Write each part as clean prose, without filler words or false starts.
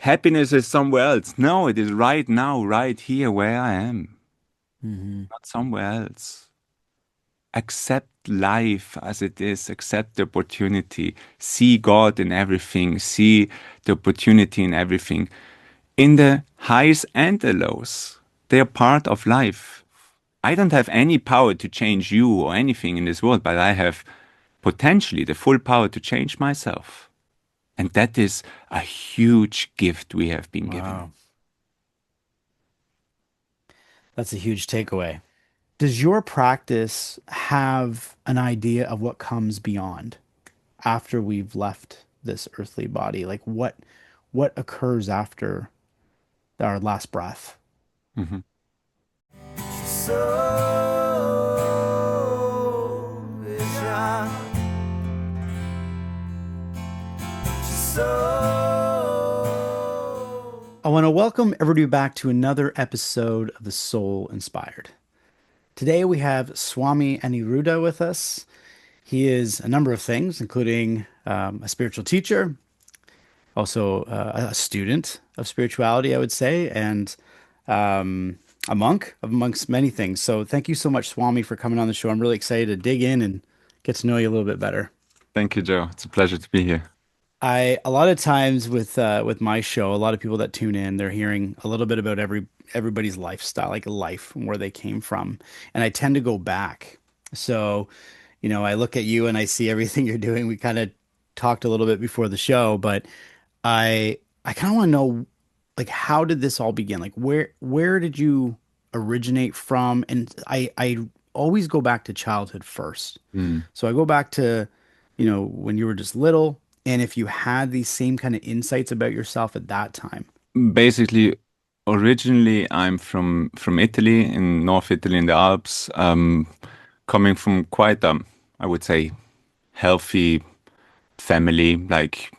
happiness is somewhere else. No, it is right now, right here where I am, Hmm. not somewhere else. Accept life as it is, accept the opportunity, see God in everything, see the opportunity in everything, in the highs and the lows. They are part of life. I don't have any power to change you or anything in this world, but I have potentially the full power to change myself. And that is a huge gift we have been given. Wow. That's a huge takeaway. Does your practice have an idea of what comes beyond after we've left this earthly body? Like what occurs after our last breath? Mhm. I want to welcome everybody back to another episode of The Soul Inspired. Today we have Swami Aniruddha with us. He is a number of things, including a spiritual teacher, also a student of spirituality, I would say, and a monk amongst many things. So thank you so much, Swami, for coming on the show. I'm really excited to dig in and get to know you a little bit better. Thank you, Joe. It's a pleasure to be here. I a lot of times with my show, a lot of people that tune in, they're hearing a little bit about everybody's lifestyle, like life and where they came from. And I tend to go back. So, I look at you and I see everything you're doing. We kind of talked a little bit before the show, but I kind of want to know, like, how did this all begin? Like where did you originate from? And I always go back to childhood first. Mm. So I go back to, when you were just little, and if you had these same kind of insights about yourself at that time. Basically, originally I'm from Italy, in North Italy in the Alps, coming from quite I would say healthy family. Like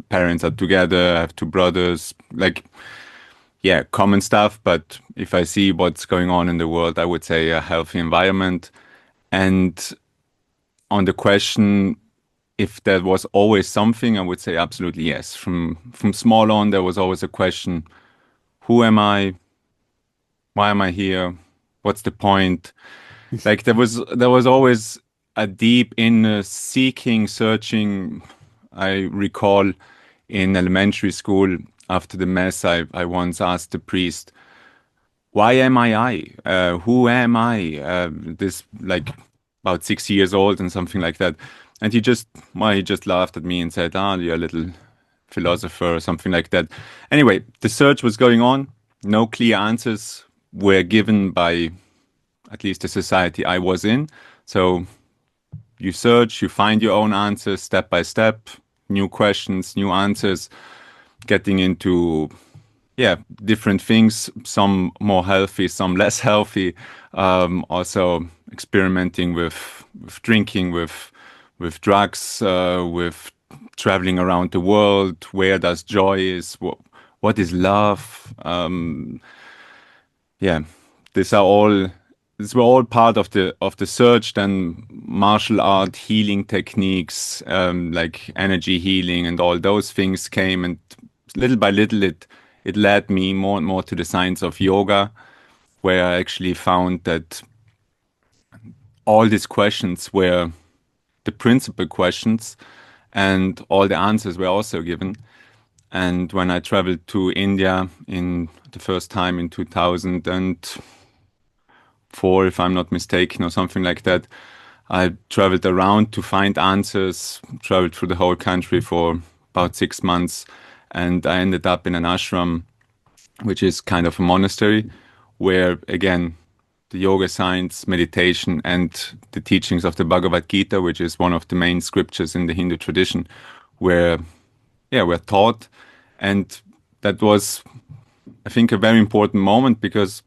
parents are together, I have two brothers, like yeah, common stuff. But if I see what's going on in the world, I would say a healthy environment. And on the question if there was always something, I would say absolutely yes. From small on, there was always a question: Who am I? Why am I here? What's the point? Like there was always a deep inner seeking, searching. I recall in elementary school after the mass, I once asked the priest, "Why am I? Who am I?" This like about 6 years old and something like that, and he just laughed at me and said, "Ah, you're a little philosopher," or something like that. Anyway, the search was going on. No clear answers were given by at least the society I was in. So you search, you find your own answers step by step, new questions, new answers, getting into yeah, different things, some more healthy, some less healthy. Also experimenting with drinking, with drugs, with traveling around the world. Where does joy is? What is love? Yeah, these are all these were all part of the search. Then martial art, healing techniques, like energy healing, and all those things came, and little by little, it led me more and more to the science of yoga, where I actually found that all these questions were the principal questions, and all the answers were also given. And when I traveled to India in the first time in 2004, if I'm not mistaken, or something like that, I traveled around to find answers, traveled through the whole country for about 6 months, and I ended up in an ashram, which is kind of a monastery, where again, the yoga science, meditation, and the teachings of the Bhagavad Gita, which is one of the main scriptures in the Hindu tradition, were were taught, and that was, I think, a very important moment because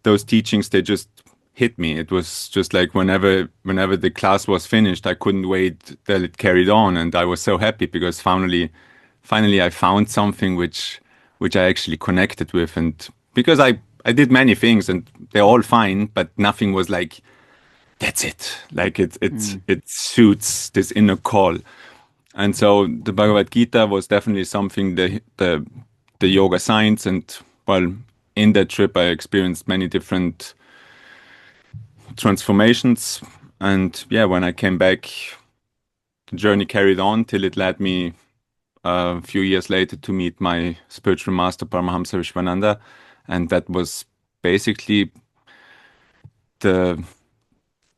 those teachings they just hit me. It was just like whenever the class was finished, I couldn't wait till it carried on, and I was so happy because finally I found something which I actually connected with, and because I did many things and they're all fine, but nothing was like that's it. Like Mm. it suits this inner call. And so the Bhagavad Gita was definitely something the yoga science, and well, in that trip I experienced many different transformations. And yeah, when I came back, the journey carried on till it led me a few years later to meet my spiritual master Paramahamsa Vishwananda, and that was basically the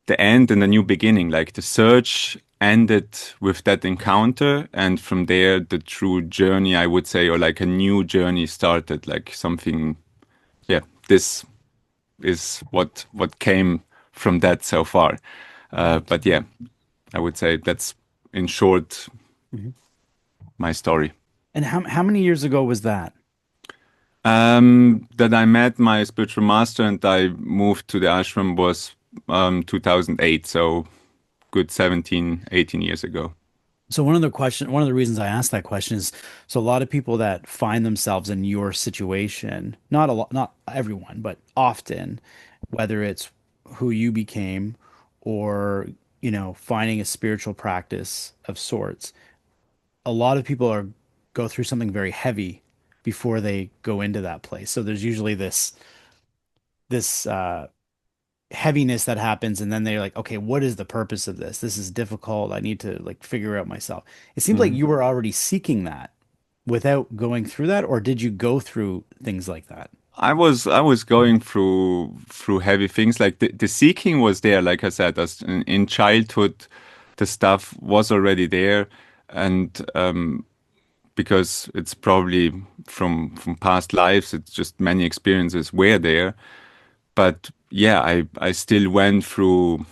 the end and the new beginning. Like the search ended with that encounter, and from there the true journey, I would say, or like a new journey started. Like something, yeah. This is what came from that so far. Right. But yeah, I would say that's in short Mhm. my story. And how many years ago was that? That I met my spiritual master and I moved to the ashram was 2008, so good 17, 18 years ago. So one of the reasons I asked that question is, so a lot of people that find themselves in your situation, not a lot, not everyone, but often, whether it's who you became or, finding a spiritual practice of sorts, a lot of people are go through something very heavy before they go into that place. So there's usually this heaviness that happens, and then they're like, okay, what is the purpose of this? This is difficult. I need to like figure out myself. It seems like Mhm. you were already seeking that without going through that, or did you go through things like that? I was going through heavy things. Like the seeking was there, like I said, as in childhood, the stuff was already there, and because it's probably from past lives, it's just many experiences were there. But yeah, I still went through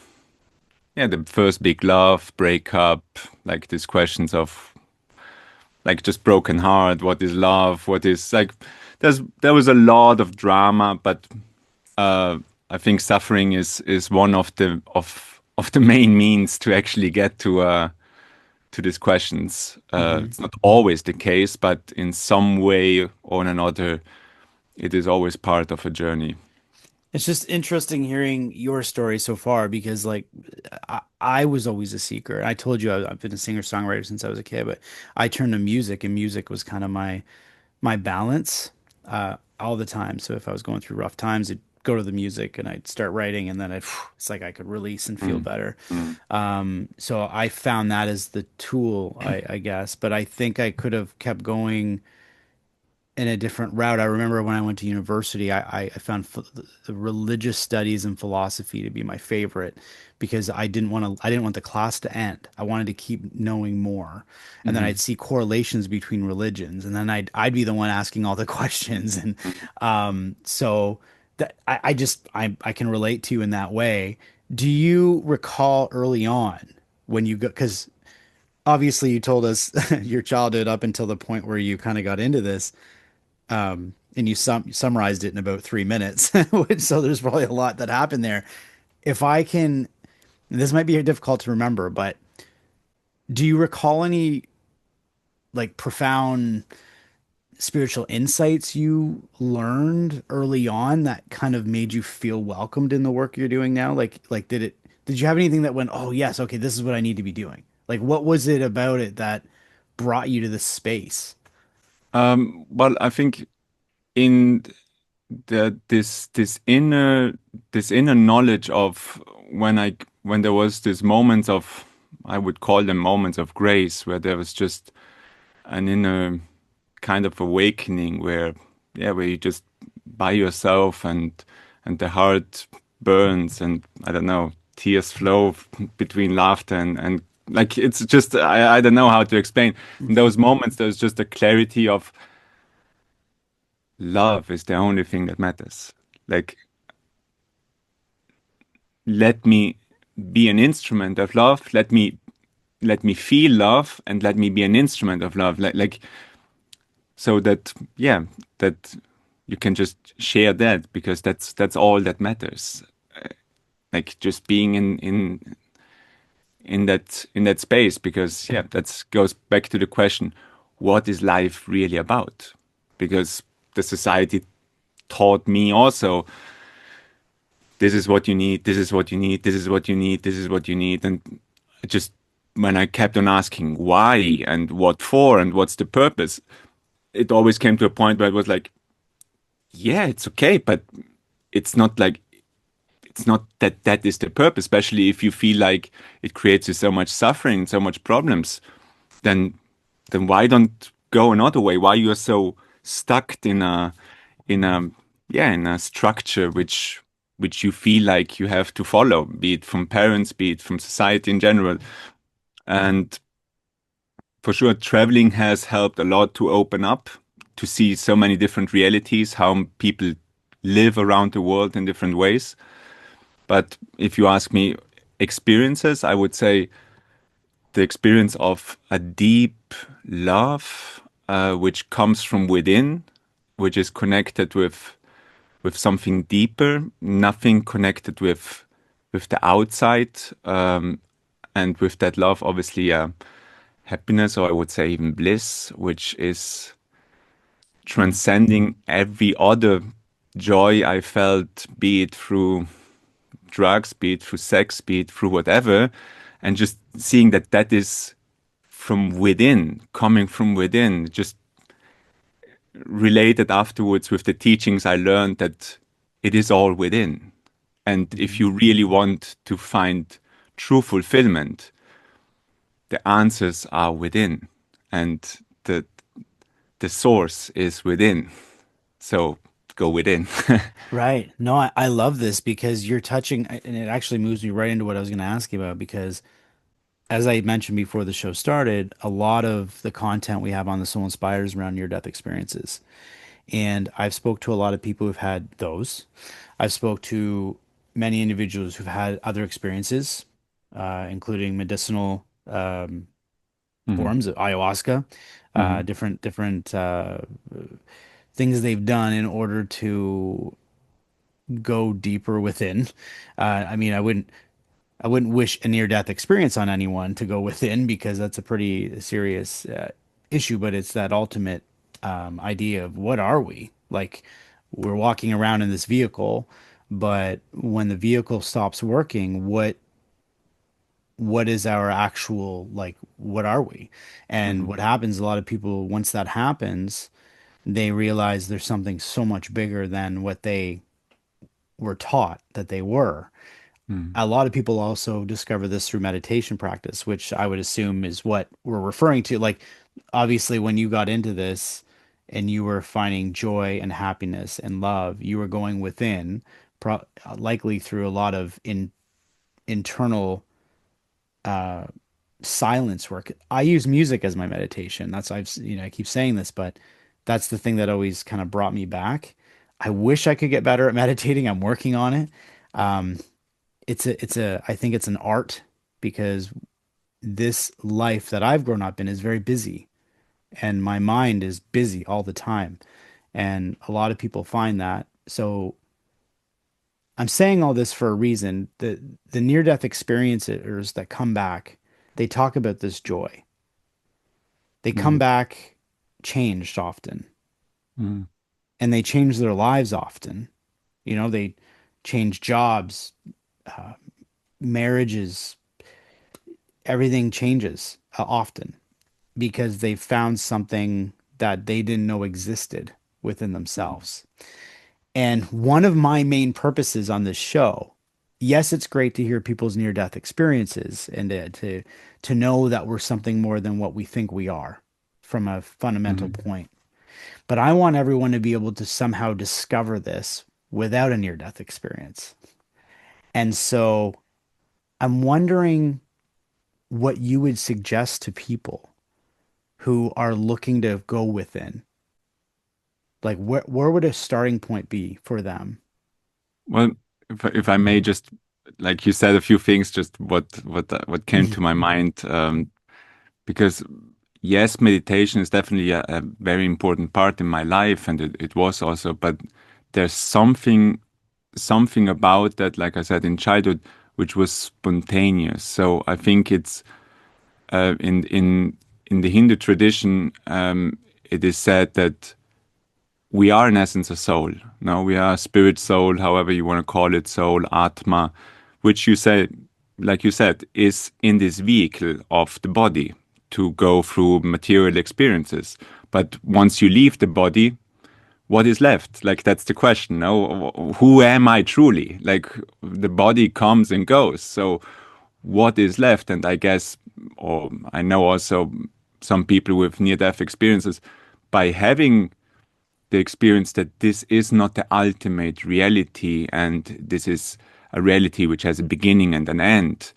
yeah the first big love breakup, like these questions of like just broken heart, what is love, what is like there was a lot of drama, but I think suffering is one of the main means to actually get to these questions. Hmm. It's not always the case, but in some way or another, it is always part of a journey. It's just interesting hearing your story so far because, like, I was always a seeker. I told you I've been a singer-songwriter since I was a kid, but I turned to music, and music was kind of my balance all the time. So if I was going through rough times, I'd go to the music and I'd start writing, and then it's like I could release and feel Mm, better. mm, So I found that as the tool, I guess. But I think I could have kept going in a different route. I remember when I went to university, I found the religious studies and philosophy to be my favorite because I didn't want the class to end. I wanted to keep knowing more. And then I'd mm, see correlations between religions, and then I'd be the one asking all the questions. And mm. so that I can relate to you in that way. Do you recall early on when you go, because obviously you told us your childhood up until the point where you kind of got into this, and you summarized it in about 3 minutes. So there's probably a lot that happened there. If I can, this might be difficult to remember, but do you recall any like profound spiritual insights you learned early on that kind of made you feel welcomed in the work you're doing now? Like did you have anything that went, oh yes, okay, this is what I need to be doing? Like what was it about it that brought you to this space? Well, I think in this inner knowledge of when there was this moments of I would call them moments of grace where there was just an inner kind of awakening where yeah where you just by yourself and the heart burns and I don't know tears flow between laughter and like it's just I don't know how to explain. In those moments there's just a clarity of love is the only thing that matters. Like let me be an instrument of love. Let me feel love and let me be an instrument of love. Like so that yeah that you can just share that because that's all that matters. Like just being in that space because yeah that goes back to the question, what is life really about? Because the society taught me also this is what you need, this is what you need, this is what you need, this is what you need, and I just when I kept on asking why and what for and what's the purpose, it always came to a point where it was like, yeah, it's okay, but it's not like it's not that that is the purpose, especially if you feel like it creates you so much suffering, so much problems, then why don't go another way? Why you are so stuck in a in a structure which you feel like you have to follow, be it from parents, be it from society in general. And for sure, traveling has helped a lot to open up, to see so many different realities, how people live around the world in different ways. But if you ask me experiences, I would say the experience of a deep love, which comes from within, which is connected with something deeper, nothing connected with the outside, and with that love, obviously, happiness, or I would say even bliss, which is Mm. transcending every other joy I felt, be it through drugs, be it through sex, be it through whatever, and just seeing that that is from within, coming from within, just related afterwards with the teachings I learned that it is all within. And if Mhm. you really want to find true fulfillment, the answers are within, and the the source is within. So go within. Right. No, I love this because you're touching, and it actually moves me right into what I was going to ask you about. Because as I mentioned before the show started, a lot of the content we have on the Soul Inspires around near-death experiences. And I've spoke to a lot of people who've had those. I've spoke to many individuals who've had other experiences, including medicinal Mhm, forms of ayahuasca, mhm, different things they've done in order to go deeper within. I mean, I wouldn't wish a near-death experience on anyone to go within because that's a pretty serious issue, but it's that ultimate idea of what are we? Like we're walking around in this vehicle, but when the vehicle stops working, what is our actual like what are we? And mhm, what happens, a lot of people once that happens, they realize there's something so much bigger than what they were taught that they were. mhm, A lot of people also discover this through meditation practice, which I would assume is what we're referring to. Like, obviously, when you got into this and you were finding joy and happiness and love, you were going within, likely through a lot of internal silence work. I use music as my meditation. That's I keep saying this, but that's the thing that always kind of brought me back. I wish I could get better at meditating. I'm working on it. Um, I think it's an art because this life that I've grown up in is very busy and my mind is busy all the time. And a lot of people find that. So I'm saying all this for a reason. The near-death experiencers that come back, they talk about this joy. They come mhm, back changed often mhm, and they change their lives often. They change jobs, marriages, everything changes often because they found something that they didn't know existed within mhm, themselves. And one of my main purposes on this show, yes, it's great to hear people's near-death experiences and to know that we're something more than what we think we are from a fundamental mhm. point. But I want everyone to be able to somehow discover this without a near-death experience. And so I'm wondering what you would suggest to people who are looking to go within. Like where would a starting point be for them? Well, if I may just, like you said, a few things, just what came to my mind, because yes, meditation is definitely a very important part in my life, and it was also, but there's something about that, like I said, in childhood, which was spontaneous. So I think it's in the Hindu tradition, it is said that we are in essence a soul. No, we are a spirit soul, however you want to call it, soul, atma, which you say like you said, is in this vehicle of the body to go through material experiences. But once you leave the body, what is left? Like, that's the question. No, who am I truly? Like, the body comes and goes. So what is left? And I guess, or I know also some people with near-death experiences, by having the experience that this is not the ultimate reality and this is a reality which has a beginning and an end.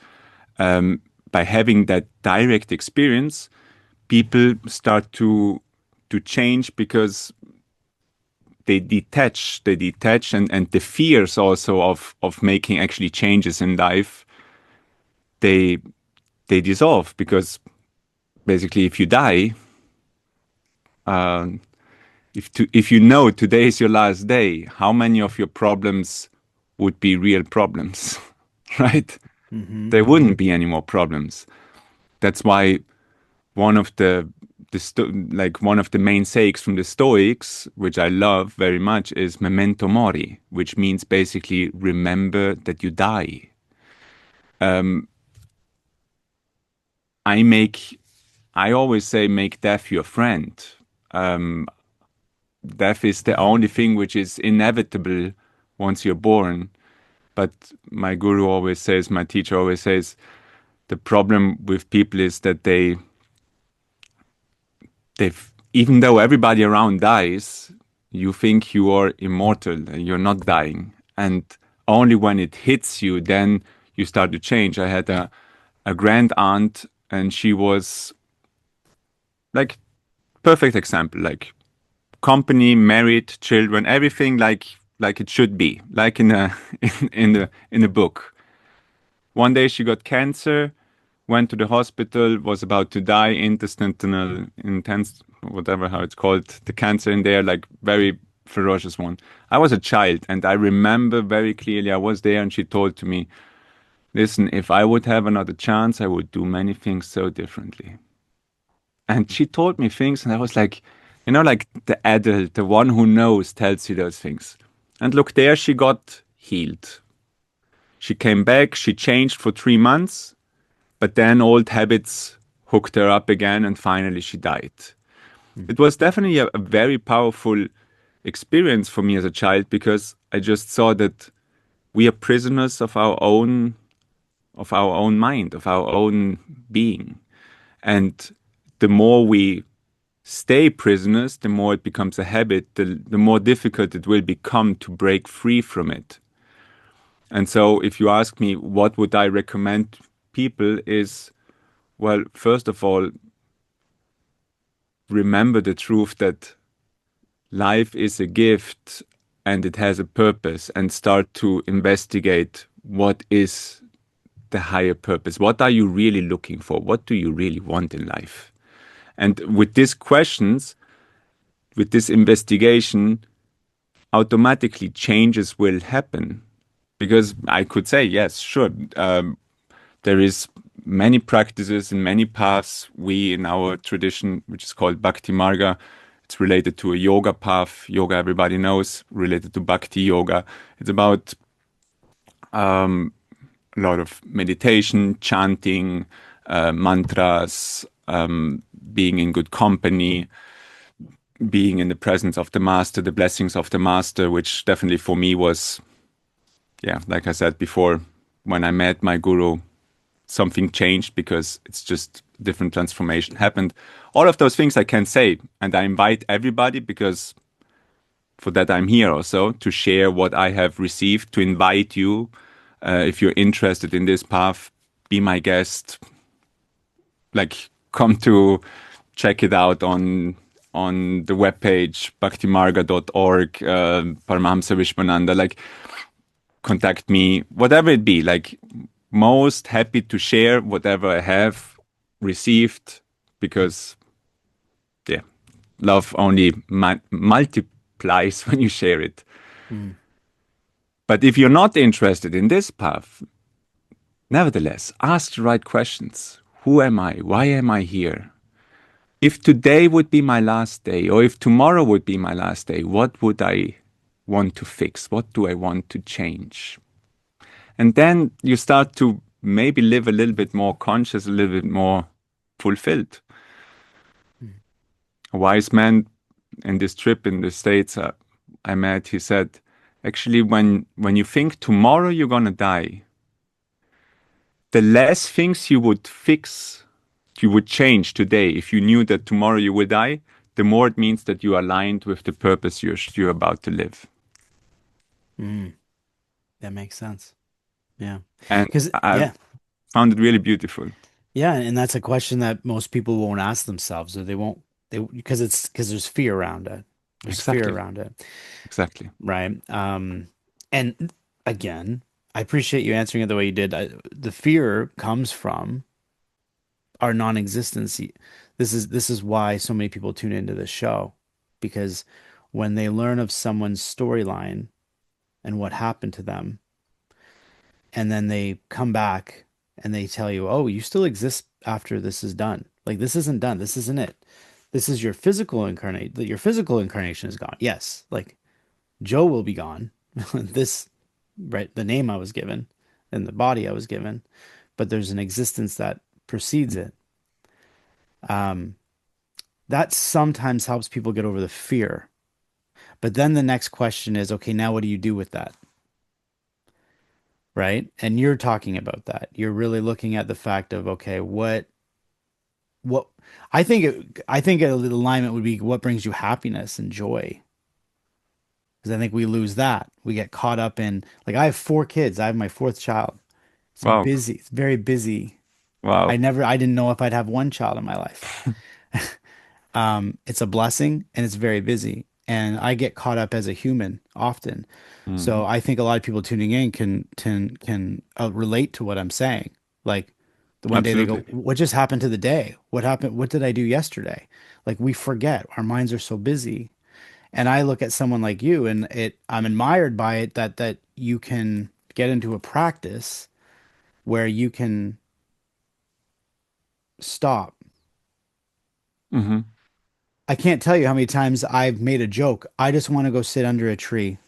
By having that direct experience, people start to change because they detach, and the fears also of making actually changes in life, they they dissolve because basically if you die, if you know today is your last day, how many of your problems would be real problems, right? Hmm. There wouldn't be any more problems. That's why one of one of the main sayings from the Stoics, which I love very much, is memento mori, which means basically remember that you die. I make I always say make death your friend. Death is the only thing which is inevitable once you're born. But my guru always says, my teacher always says, the problem with people is that they've, even though everybody around dies, you think you are immortal and you're not dying. And only when it hits you, then you start to change. I had a grand aunt, and she was like perfect example, like company, married, children, everything like it should be, like in a in a book. One day she got cancer, went to the hospital, was about to die, intestinal, intense, whatever how it's called, the cancer in there, like very ferocious one. I was a child, and I remember very clearly I was there, and she told to me, "Listen, if I would have another chance, I would do many things so differently." And she told me things, and I was like, like the adult, the one who knows, tells you those things. And look, there she got healed. She came back, she changed for 3 months, but then old habits hooked her up again, and finally she died. It was definitely a very powerful experience for me as a child because I just saw that we are prisoners of our own mind, of our own being. And the more we stay prisoners, the more it becomes a habit, the more difficult it will become to break free from it. And so if you ask me what would I recommend people is, well, first of all, remember the truth that life is a gift and it has a purpose, and start to investigate what is the higher purpose. What are you really looking for? What do you really want in life? And with these questions, with this investigation, automatically changes will happen. Because I could say, yes, sure, there is many practices and many paths. We in our tradition, which is called Bhakti Marga, it's related to a yoga path. Yoga, everybody knows, related to Bhakti yoga. It's about a lot of meditation, chanting, mantras, being in good company, being in the presence of the master, the blessings of the master, which definitely for me was, yeah, like I said before, when I met my guru, something changed because it's just different transformation happened. All of those things I can say, and I invite everybody because for that I'm here also to share what I have received, to invite you, if you're interested in this path, be my guest, like come to check it out on the webpage bhaktimarga.org, Paramahamsa Vishwananda, like contact me, whatever it be, like most happy to share whatever I have received because, yeah, love only multiplies when you share it. Mm. But if you're not interested in this path, nevertheless, ask the right questions. Who am I? Why am I here? If today would be my last day, or if tomorrow would be my last day, what would I want to fix? What do I want to change? And then you start to maybe live a little bit more conscious, a little bit more fulfilled. Mm. A wise man in this trip in the States I met, he said, actually, when you think tomorrow you're gonna die, the less things you would fix, you would change today, if you knew that tomorrow you will die, the more it means that you are aligned with the purpose you're about to live. Mm. That makes sense. Yeah. And Because, I yeah. found it really beautiful. Yeah. And that's a question that most people won't ask themselves, or because there's fear around it. There's fear Exactly, around it. exactly. Right. And again, I appreciate you answering it the way you did. The fear comes from our non-existence. This is why so many people tune into this show, because when they learn of someone's storyline and what happened to them, and then they come back and they tell you, "Oh, you still exist after this is done. Like this isn't done. This isn't it. This is your physical incarnate. Your physical incarnation is gone. Yes, like Joe will be gone. This, right, the name I was given and the body I was given, but there's an existence that precedes it. Um, that sometimes helps people get over the fear. But then the next question is, okay, now what do you do with that? Right? And you're talking about that. You're really looking at the fact of, okay, what I think a little alignment would be what brings you happiness and joy. Because I think we lose that. We get caught up in, like, I have 4 kids. I have my fourth child. It's Wow, busy. It's very busy. wow. I didn't know if I'd have one child in my life. It's a blessing and it's very busy. And I get caught up as a human often. So Mm, I think a lot of people tuning in can relate to what I'm saying. Like the one day they go, absolutely. "What just happened to the day? What happened? What did I do yesterday?" Like we forget. Our minds are so busy. And I look at someone like you, and I'm admired by it that you can get into a practice where you can stop. Hmm. I can't tell you how many times I've made a joke. I just want to go sit under a tree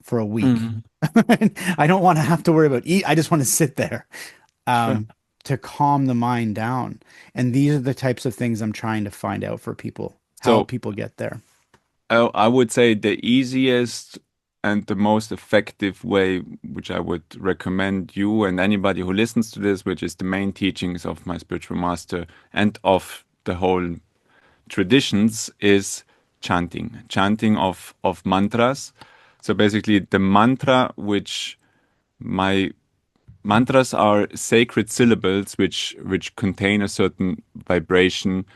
for a week. Hmm. I don't want to have to worry about eat. I just want to sit there Sure. um, to calm the mind down. And these are the types of things I'm trying to find out for people, how So people get there. I would say the easiest and the most effective way, which I would recommend you and anybody who listens to this, which is the main teachings of my spiritual master and of the whole traditions, is chanting, chanting of mantras. So basically, the mantra, which my mantras are sacred syllables which contain a certain vibration,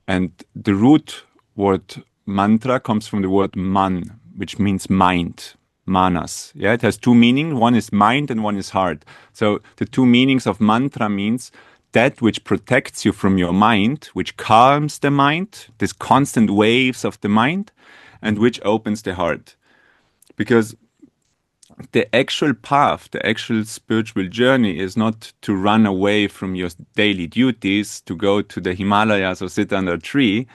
and the root word mantra comes from the word man, which means mind, manas. Yeah, it has two meanings. One is mind and one is heart. So the two meanings of mantra means that which protects you from your mind, which calms the mind, these constant waves of the mind, and which opens the heart. Because the actual path, the actual spiritual journey is not to run away from your daily duties, to go to the Himalayas or sit under a tree.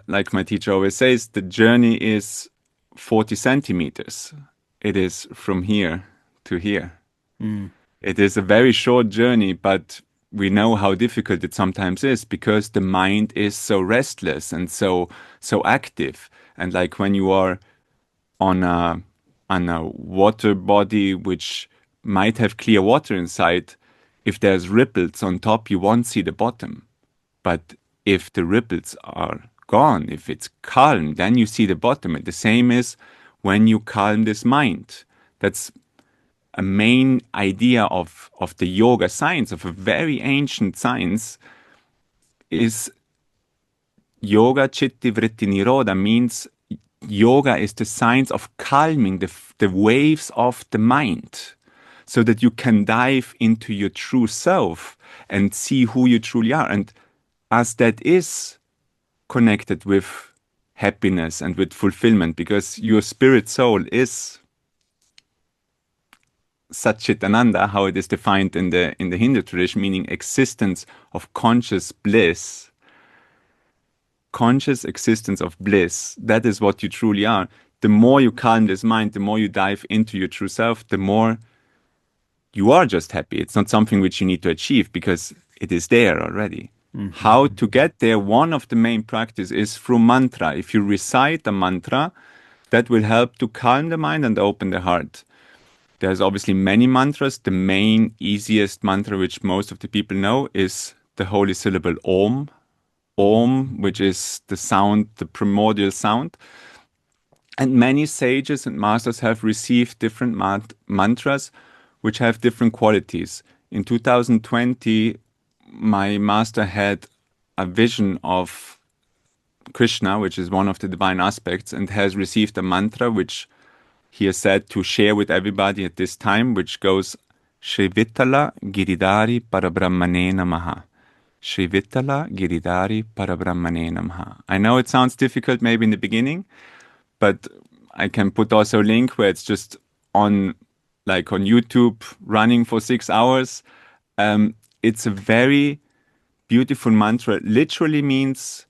Like my teacher always says, the journey is 40 centimeters. It is from here to here. Mm, It is a very short journey, but we know how difficult it sometimes is because the mind is so restless and so active. And like when you are on a water body which might have clear water inside, if there's ripples on top, you won't see the bottom. But if the ripples are gone, if it's calm, then you see the bottom. And the same is when you calm this mind. That's a main idea of the yoga science, of a very ancient science, is yoga chitti vritti nirodha means yoga is the science of calming the waves of the mind so that you can dive into your true self and see who you truly are. And as that is connected with happiness and with fulfillment, because your spirit soul is Satchitananda, how it is defined in the Hindu tradition, meaning existence of conscious bliss, conscious existence of bliss. That is what you truly are. The more you calm this mind, the more you dive into your true self, the more you are just happy. It's not something which you need to achieve because it is there already. Hmm. How to get there? One of the main practice is through mantra. If you recite a mantra, that will help to calm the mind and open the heart. There's obviously many mantras. The main, easiest mantra, which most of the people know, is the holy syllable Om. Om, which is the sound, the primordial sound. And many sages and masters have received different mantras which have different qualities. In 2020, my master had a vision of Krishna, which is one of the divine aspects, and has received a mantra which he is said to share with everybody at this time, which goes Shri Vittala Giridhari Parabrahmane Namaha. Shri Vittala Giridhari Parabrahmane Namaha. I know it sounds difficult maybe in the beginning, but I can put also a link where it's just on like on YouTube running for 6 hours. It's a very beautiful mantra. Literally means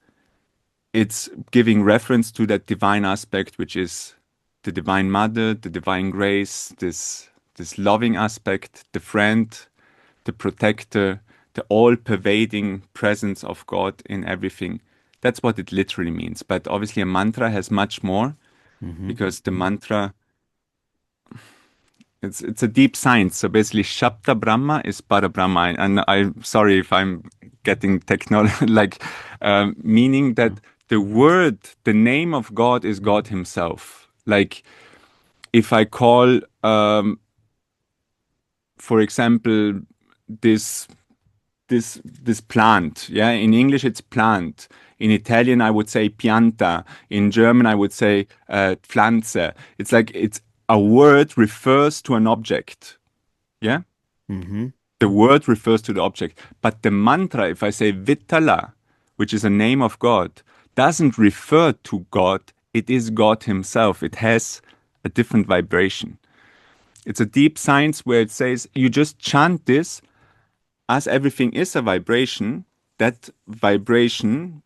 it's giving reference to that divine aspect, which is the divine mother, the divine grace, this loving aspect, the friend, the protector, the all-pervading presence of God in everything. That's what it literally means. But obviously, a mantra has much more Hmm. because the mantra it's a deep science. So basically, Shabda Brahma is Para Brahma, and I'm sorry if I'm getting techno like meaning that the word, the name of God is God Himself. Like if I call, for example, this this plant, yeah, in English it's plant. In Italian, I would say pianta. In German, I would say Pflanze. It's like it's a word refers to an object. Yeah, Hmm. the word refers to the object, but the mantra, if I say Vittala, which is a name of God, doesn't refer to God. It is God Himself. It has a different vibration. It's a deep science where it says you just chant this as everything is a vibration. That vibration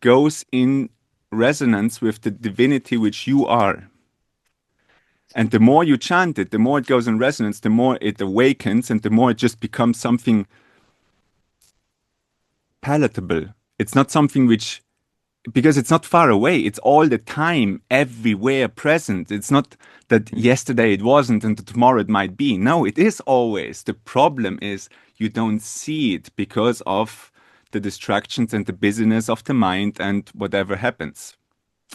goes in resonance with the divinity which you are. And the more you chant it, the more it goes in resonance, the more it awakens, and the more it just becomes something palatable. It's not something which, because it's not far away, it's all the time, everywhere present. It's not that yesterday it wasn't and tomorrow it might be. No, it is always. The problem is you don't see it because of the distractions and the busyness of the mind and whatever happens.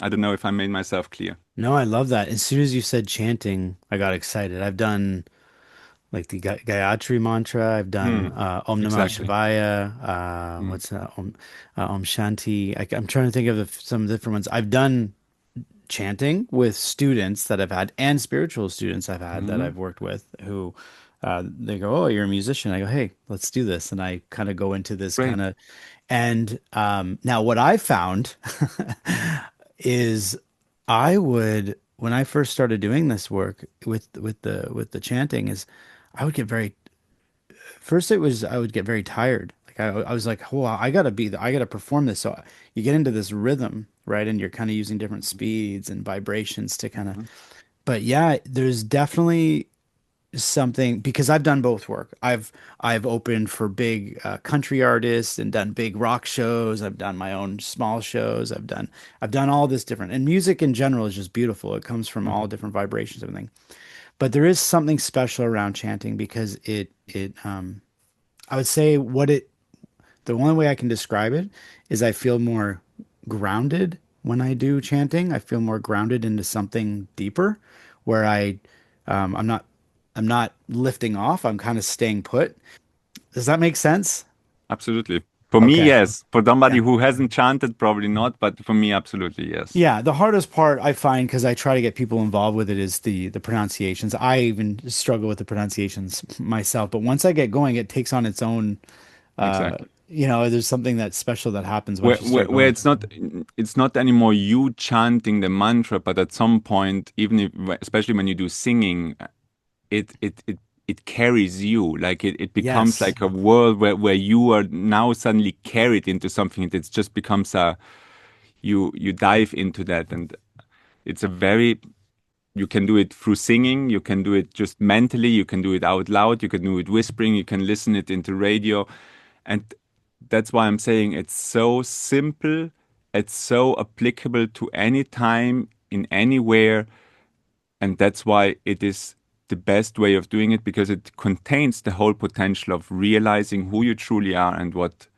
I don't know if I made myself clear. No, I love that. As soon as you said chanting, I got excited. I've done like the Gayatri mantra. I've done Mm, Om Namah exactly. Shivaya. Mm, What's that? Om Shanti. I'm trying to think of some different ones. I've done chanting with students that I've had and spiritual students I've had that mm, I've worked with who they go, "Oh, you're a musician." I go, "Hey, let's do this." And I kind of go into this kind great. of and now what I found is I would when I first started doing this work with the chanting is I would get very first it was I would get very tired. Like I was like, oh, I gotta perform this. So you get into this rhythm, right? And you're kind of using different speeds and vibrations to kind of, Mhm, but yeah, there's definitely something because I've done both work. I've opened for big country artists and done big rock shows. I've done my own small shows. I've done all this different. And music in general is just beautiful. It comes from all mhm. different vibrations, everything. But there is something special around chanting because I would say the only way I can describe it is I feel more grounded when I do chanting. I feel more grounded into something deeper where um, I'm not, I'm not lifting off. I'm kind of staying put. Does that make sense? Absolutely. For me, Okay. yes. For somebody Yeah. who hasn't chanted, probably not, but for me, absolutely, yes. Yeah, the hardest part I find because I try to get people involved with it is the pronunciations. I even struggle with the pronunciations myself, but once I get going, it takes on its own Exactly. there's something that's special that happens where, once you where, start where going. it's not anymore you chanting the mantra, but at some point, even if, especially when you do singing, it carries you. Like it becomes Yes. like a world where you are now suddenly carried into something. It just becomes a you dive into that, and it's a very You can do it through singing, you can do it just mentally, you can do it out loud, you can do it whispering, you can listen it into radio. And that's why I'm saying it's so simple, it's so applicable to any time, in anywhere, and that's why it is the best way of doing it because it contains the whole potential of realizing who you truly are and what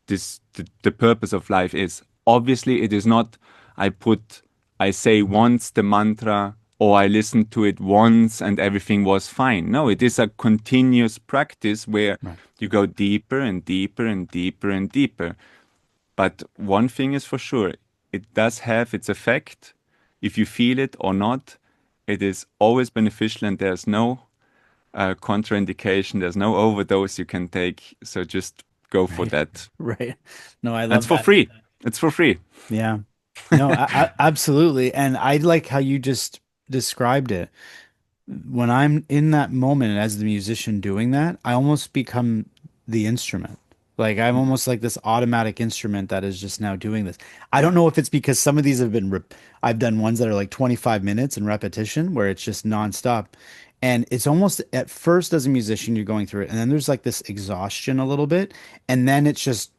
the purpose of life is. Obviously, it is not I say once the mantra or I listened to it once and everything was fine. No, it is a continuous practice where Right. you go deeper and deeper and deeper and deeper. But one thing is for sure, it does have its effect. If you feel it or not, it is always beneficial and there's no contraindication, there's no overdose you can take. So just go for Right. that. Right. No, I It's love for that. free. It's for free. Yeah. No, absolutely. And I like how you just described it. When I'm in that moment as the musician doing that, I almost become the instrument. Like I'm almost like this automatic instrument that is just now doing this. I don't know if it's because some of these have been I've done ones that are like 25 minutes in repetition where it's just nonstop. And it's almost at first as a musician, you're going through it, and then there's like this exhaustion a little bit, and then it's just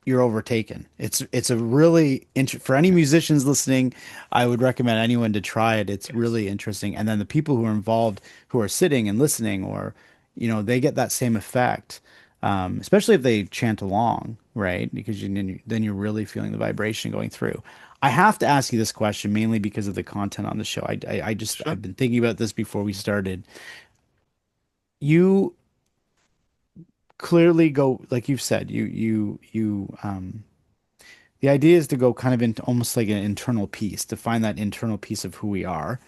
you're overtaken. It's a really for any musicians listening, I would recommend anyone to try it. It's Yes. really interesting. And then the people who are involved, who are sitting and listening, or they get that same effect, especially if they chant along, right? Because then you're really feeling the vibration going through. I have to ask you this question mainly because of the content on the show. I just Sure. I've been thinking about this before we started. You clearly go like you've said. The idea is to go kind of into almost like an internal peace, to find that internal peace of who we are,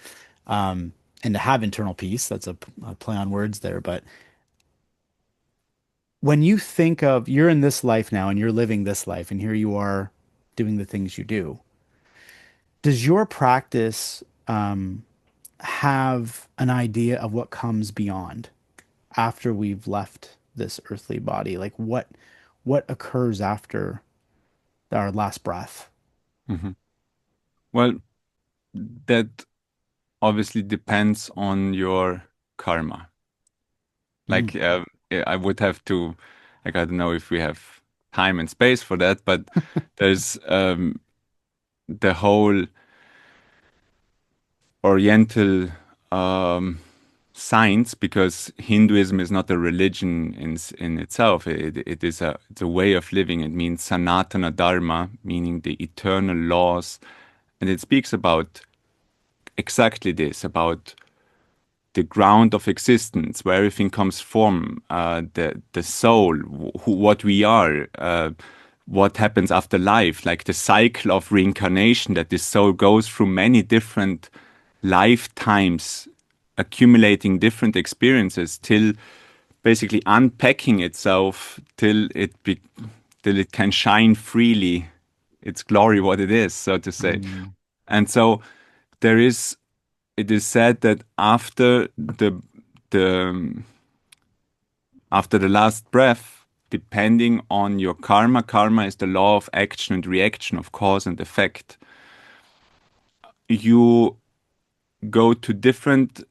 and to have internal peace. That's a play on words there. But when you think of you're in this life now and you're living this life, and here you are doing the things you do, does your practice have an idea of what comes beyond after we've left this earthly body? Like what occurs after our last breath? Mhm. Well, that obviously depends on your karma. Mm. Like, yeah, I would have to, like, I don't know if we have time and space for that, but there's the whole Oriental um, science, because Hinduism is not a religion in itself. It is it's a way of living. It means Sanatana Dharma, meaning the eternal laws, and it speaks about exactly this, about the ground of existence, where everything comes from, the soul, what we are, what happens after life, like the cycle of reincarnation, that this soul goes through many different lifetimes, accumulating different experiences till basically unpacking itself till it can shine freely its glory, what it is, so to say. Mm. And so there is it is said that the after the last breath, depending on your karma, karma is the law of action and reaction, of cause and effect. You go to different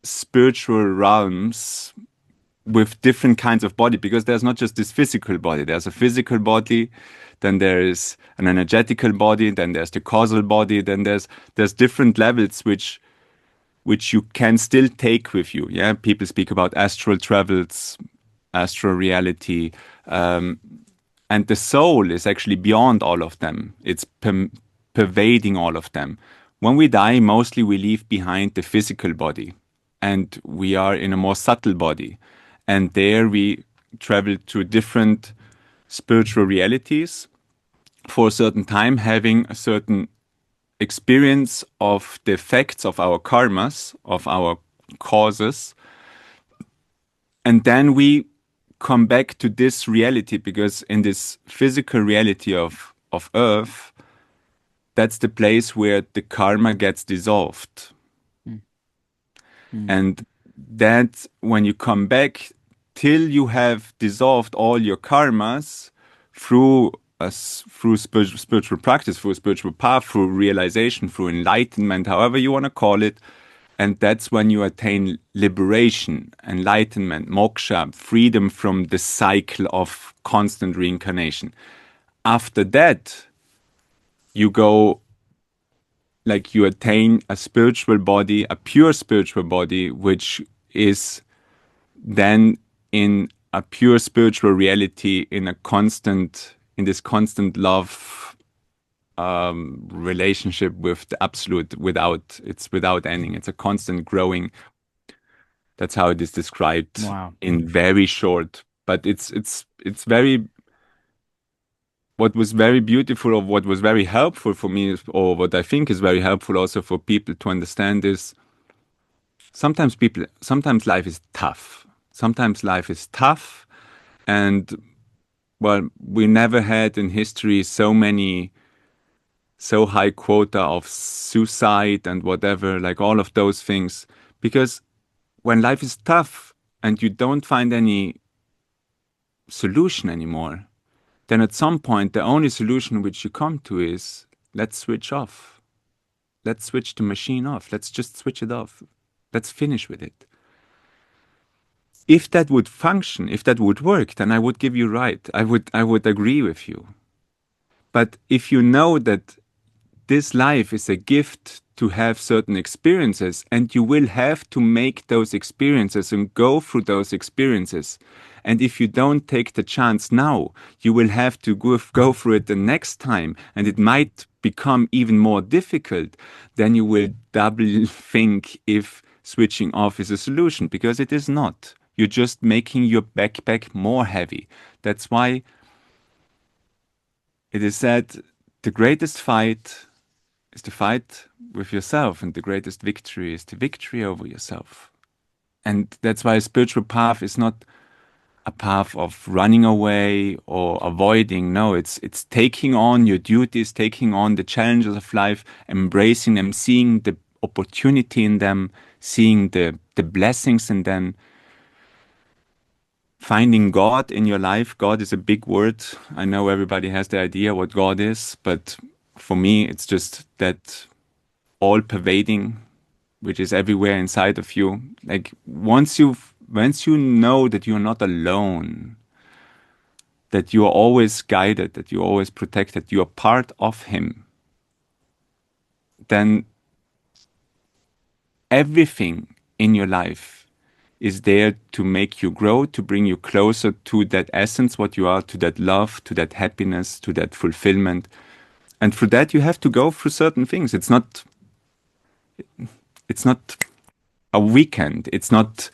spiritual realms with different kinds of body, because there's not just this physical body. There's a physical body, then there is an energetical body, then there's the causal body, then there's different levels which you can still take with you. Yeah, people speak about astral travels, astral reality, um, and the soul is actually beyond all of them. It's pervading all of them. When we die, mostly we leave behind the physical body, and we are in a more subtle body, and there we travel to different spiritual realities for a certain time, having a certain experience of the effects of our karmas, of our causes, and then we come back to this reality, because in this physical reality of Earth, that's the place where the karma gets dissolved. Mm. Mm. And that when you come back, till you have dissolved all your karmas through through spiritual practice, through spiritual path, through realization, through enlightenment, however you want to call it. And that's when you attain liberation, enlightenment, moksha, freedom from the cycle of constant reincarnation. After that, you go, like, you attain a spiritual body, a pure spiritual body, which is then in a pure spiritual reality, in this constant love relationship with the absolute, without ending. It's a constant growing. That's how it is described Wow. in very short. But it's very, what was very beautiful, or what was very helpful for me, or what I think is very helpful also for people to understand, is sometimes life is tough. Sometimes life is tough, and well, we never had in history so high quota of suicide and whatever, like all of those things. Because when life is tough and you don't find any solution anymore, then at some point the only solution which you come to is, let's switch off. Let's switch the machine off. Let's just switch it off. Let's finish with it. If that would function, if that would work, then I would give you right. I would agree with you. But if you know that this life is a gift to have certain experiences, and you will have to make those experiences and go through those experiences. And if you don't take the chance now, you will have to go through it the next time, and it might become even more difficult. Then you will double think if switching off is a solution, because it is not. You're just making your backpack more heavy. That's why it is said the greatest fight is the fight with yourself, and the greatest victory is the victory over yourself. And that's why a spiritual path is not a path of running away or avoiding. No, it's taking on your duties, taking on the challenges of life, embracing them, seeing the opportunity in them, seeing the blessings in them, finding God in your life. God is a big word. I know everybody has the idea what God is, but for me, it's just that all pervading, which is everywhere inside of you. Like once you know that you're not alone, that you are always guided, that you're always protected, you are part of Him, then everything in your life is there to make you grow, to bring you closer to that essence, what you are, to that love, to that happiness, to that fulfillment. And for that, you have to go through certain things. It's not a weekend. It's not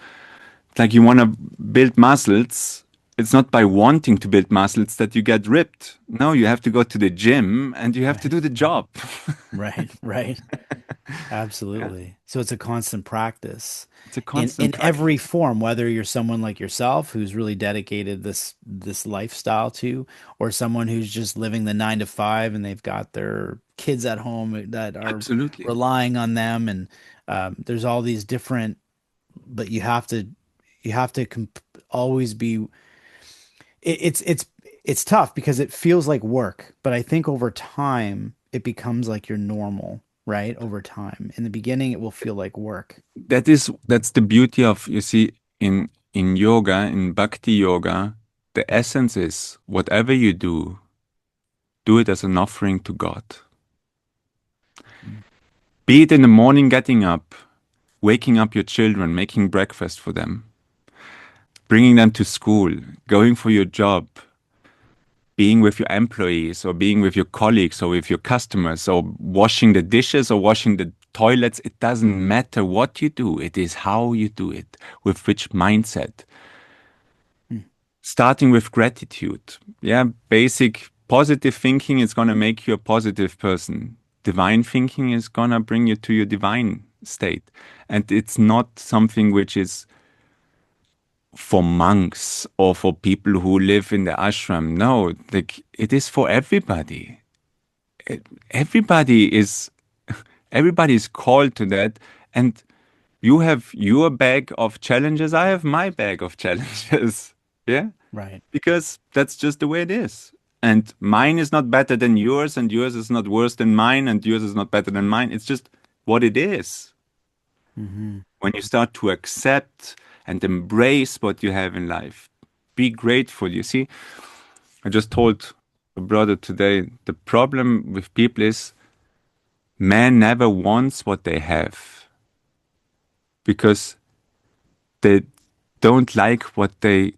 like you want to build muscles. It's not by wanting to build muscles that you get ripped. No, you have to go to the gym and you have to Right. do the job. Right. Right. Yeah. Absolutely. So it's a constant practice It's a in constant every practice. form, whether you're someone like yourself who's really dedicated this lifestyle to, or someone who's just living the 9 to 5 and they've got their kids at home that are Absolutely. relying on them, and there's all these different, but you have to always be. It's tough because it feels like work, but I think over time it becomes like your normal, right? Over time. In the beginning, it will feel like work. That's the beauty of, you see, in yoga, in Bhakti yoga, the essence is whatever you do it as an offering to God. Mm. Be it in the morning getting up, waking up your children, making breakfast for them, bringing them to school, going for your job, being with your employees or being with your colleagues or with your customers or washing the dishes or washing the toilets. It doesn't matter what you do. It is how you do it, with which mindset. Mm. Starting with gratitude. Yeah, basic positive thinking is going to make you a positive person. Divine thinking is going to bring you to your divine state. And it's not something which is for monks or for people who live in the ashram. No, like it is for everybody. Everybody is everybody is called to that, and you have your bag of challenges. I have my bag of challenges. Yeah, Right. because that's just the way it is. and mine is not better than yours, and yours is not worse than mine, and yours is not better than mine. It's just what it is. Hmm. When you start to accept and embrace what you have in life, be grateful. You see, I just told a brother today, the problem with people is man never wants what they have because they don't like what they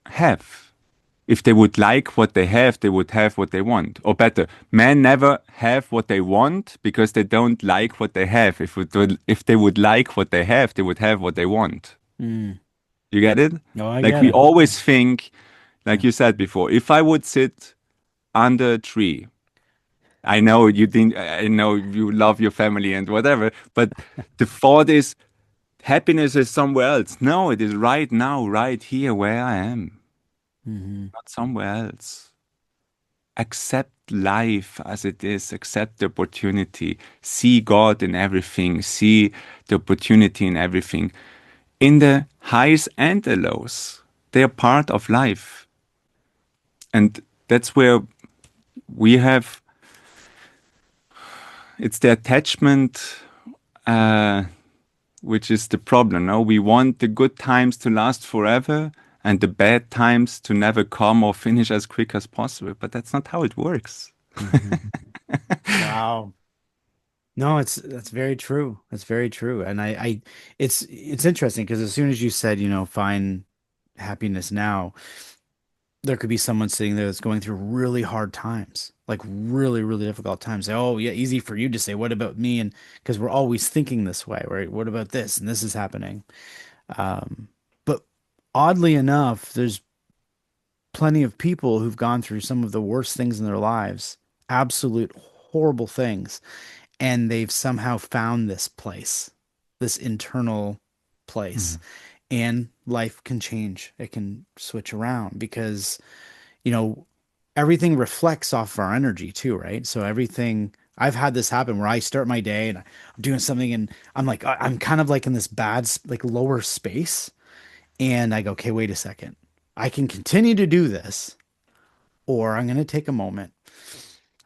have. If they would like what they would have what they want. Or better, men never have what they want because they don't like what they have. If they would like what they would have what they want. Mm. You get it? No, I Like get we it. always think, Yeah. like you said before, if I would sit under a tree, I know you think, I know you love your family and whatever, but the thought is happiness is somewhere else. No, it is right now, right here where I am, Hmm. not somewhere else. Accept life as it is, accept the opportunity, see God in everything, see the opportunity in everything, in the highs and the lows. They are part of life. And that's where we have it's the attachment, uh, which is the problem. No, we want the good times to last forever and the bad times to never come or finish as quick as possible. But that's not how it works. Hmm. Wow. No, that's very true. That's very true. And it's interesting because as soon as you said, find happiness now, there could be someone sitting there that's going through really hard times, like really, really difficult times. Say, oh, yeah, easy for you to say, what about me? And because we're always thinking this way, right? What about this? And this is happening. But oddly enough, there's plenty of people who've gone through some of the worst things in their lives, absolute horrible things, and they've somehow found this place, this internal place. Mhm. And life can change. It can switch around because, you know, everything reflects off our energy too, right? So everything I've had this happen where I start my day and I'm doing something and I'm like I'm kind of like in this bad like lower space and I go, okay, wait a second. I can continue to do this, or I'm going to take a moment.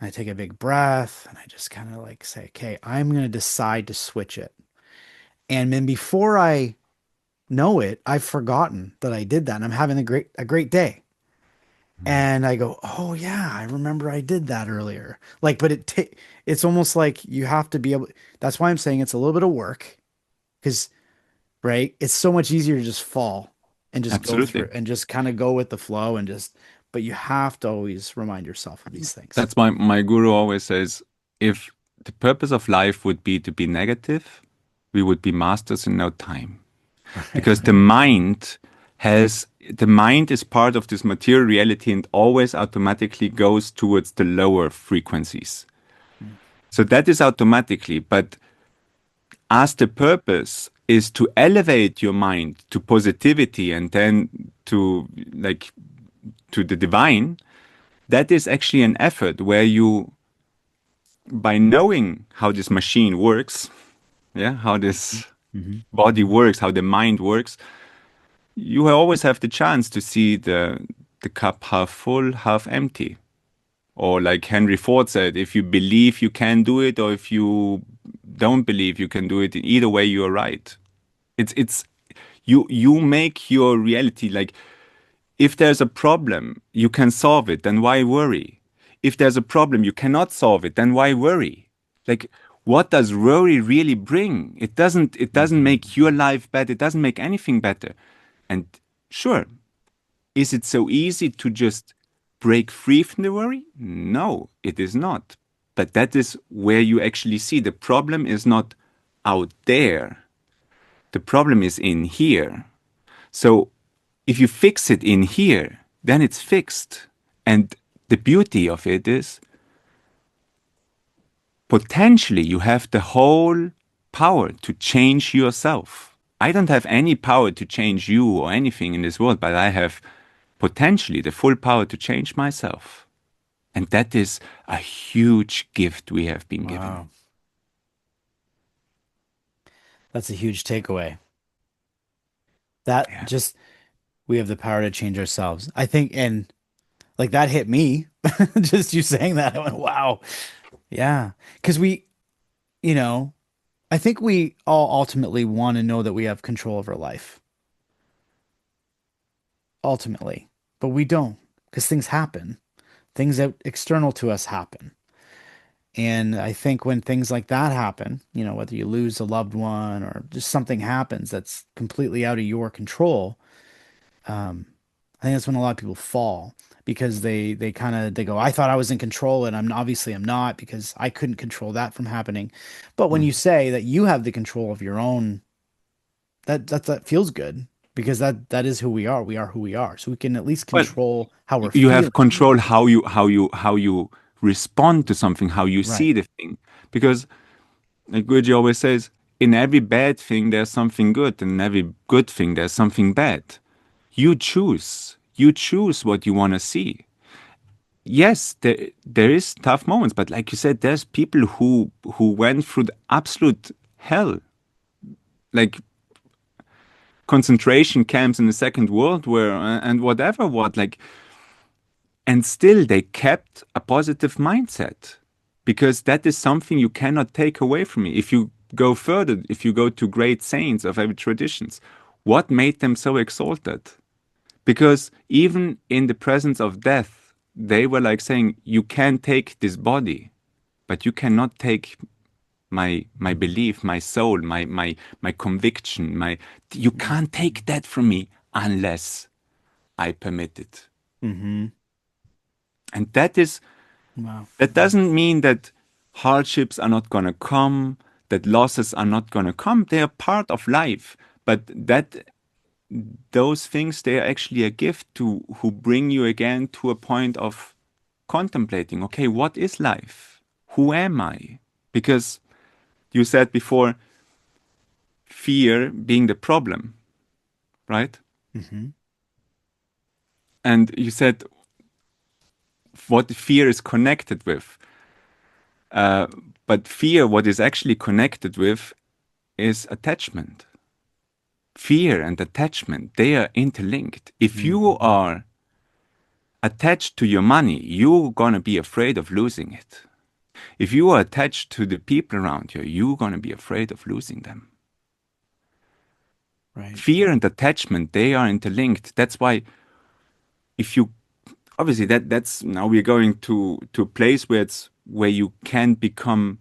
I take a big breath and I just kind of like say, okay, I'm going to decide to switch it. And then before I know it, I've forgotten that I did that and I'm having a great day. And I go, oh yeah, I remember I did that earlier. Like, but it's almost like you have to be able. That's why I'm saying it's a little bit of work because, right? It's so much easier to just fall and just go through Absolutely. it and just kind of go with the flow and just. But you have to always remind yourself of these things. That's why my guru always says if the purpose of life would be to be negative, we would be masters in no time. Because the mind is part of this material reality and always automatically goes towards the lower frequencies. So that is automatically, but as the purpose is to elevate your mind to positivity and then to like to the divine, that is actually an effort where you, by knowing how this machine works, yeah, how this Mm-hmm. body works, how the mind works, you always have the chance to see the cup half full, half empty. Or like Henry Ford said, if you believe you can do it, or if you don't believe you can do it, either way you are right. It's you make your reality like if there's a problem, you can solve it, then why worry? If there's a problem, you cannot solve it, then why worry? Like, what does worry really bring? It doesn't Mm-hmm. make your life better, it doesn't make anything better. And sure, is it so easy to just break free from the worry? No, it is not. But that is where you actually see the problem is not out there. The problem is in here. So if you fix it in here, then it's fixed. And the beauty of it is potentially you have the whole power to change yourself. I don't have any power to change you or anything in this world, but I have potentially the full power to change myself. And that is a huge gift we have been given. Wow. That's a huge takeaway. That Yeah. just we have the power to change ourselves. I think, and Like that hit me. Just you saying that. I went, wow. Yeah. Because you know, I think we all ultimately want to know that we have control of our life, ultimately, but we don't because things happen. Things out external to us happen. And I think when things like that happen, whether you lose a loved one or just something happens that's completely out of your control, I think that's when a lot of people fall because they kind of they go, I thought I was in control and I'm not because I couldn't control that from happening. But when you Mm. say that you have the control of your own, that feels good because that is who we are. We are who we are. So we can at least Well, control how we're you have feeling. control how you respond to something, how you Right. see the thing. Because like Guruji always says, in every bad thing there's something good, and in every good thing there's something bad. You choose. You choose what you want to see. Yes, there is tough moments, but like you said, there's people who went through the absolute hell, like concentration camps in the Second World War and whatever what, like, and still they kept a positive mindset because that is something you cannot take away from me. If you go further, if you go to great saints of every traditions, what made them so exalted? Because even in the presence of death, they were like saying, "You can take this body, but you cannot take my belief, my soul, my conviction, my you Right. can't take that from me unless I permit it." Mm-hmm. And that doesn't mean that hardships are not going to come, that losses are not going to come. They are part of life. But that those things, they are actually a gift to who bring you again to a point of contemplating, okay, what is life? Who am I? Because you said before, fear being the problem, right? Mm-hmm. And you said what fear is connected with. Uh, but fear, what is actually connected with, is attachment. Fear and attachment, they are interlinked. If Mm-hmm. you are attached to your money, you're gonna be afraid of losing it. If you are attached to the people around you, you're gonna be afraid of losing them. Right. Fear and attachment, they are interlinked. That's why if you obviously that's now we're going to a place where it's where you can become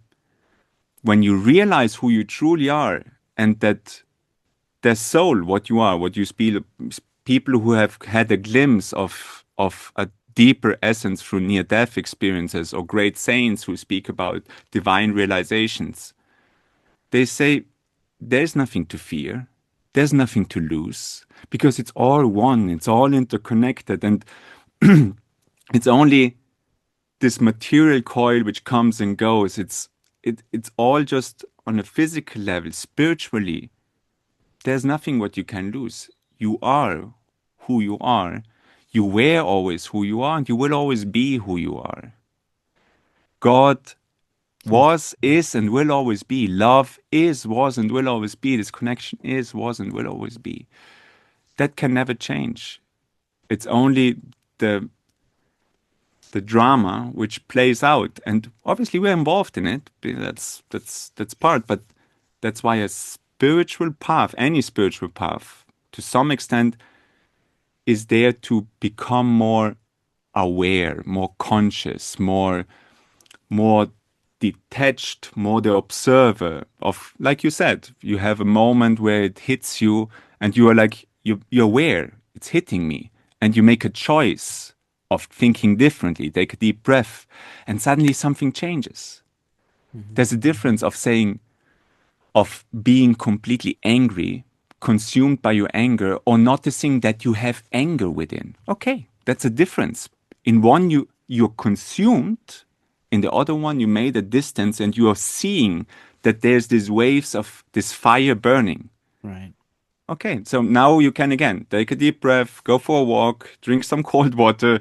when you realize who you truly are and that their soul, what you are, what you speak, people who have had a glimpse of a deeper essence through near-death experiences or great saints who speak about divine realizations, they say there's nothing to fear, there's nothing to lose because it's all one, it's all interconnected, and it's only this material coil which comes and goes. It's all just on a physical level, spiritually. There's nothing what you can lose. You are who you are. You were always who you are, and you will always be who you are. God Mm. was, is, and will always be. Love is, was, and will always be. This connection is, was, and will always be. That can never change. It's only the the drama which plays out, and obviously we're involved in it. That's part, but that's why a spiritual path, any spiritual path, to some extent is there to become more aware, more conscious, more detached, more the observer of, like you said, you have a moment where it hits you and you are like, you're aware, it's hitting me. And you make a choice of thinking differently, take a deep breath, and suddenly something changes. Mm-hmm. There's a difference of saying, of being completely angry, consumed by your anger, or noticing that you have anger within. Okay, that's a difference. In one, you're consumed. In the other one, you made a distance and you are seeing that there's these waves of this fire burning. Right. Okay, so now you can again take a deep breath, go for a walk, drink some cold water,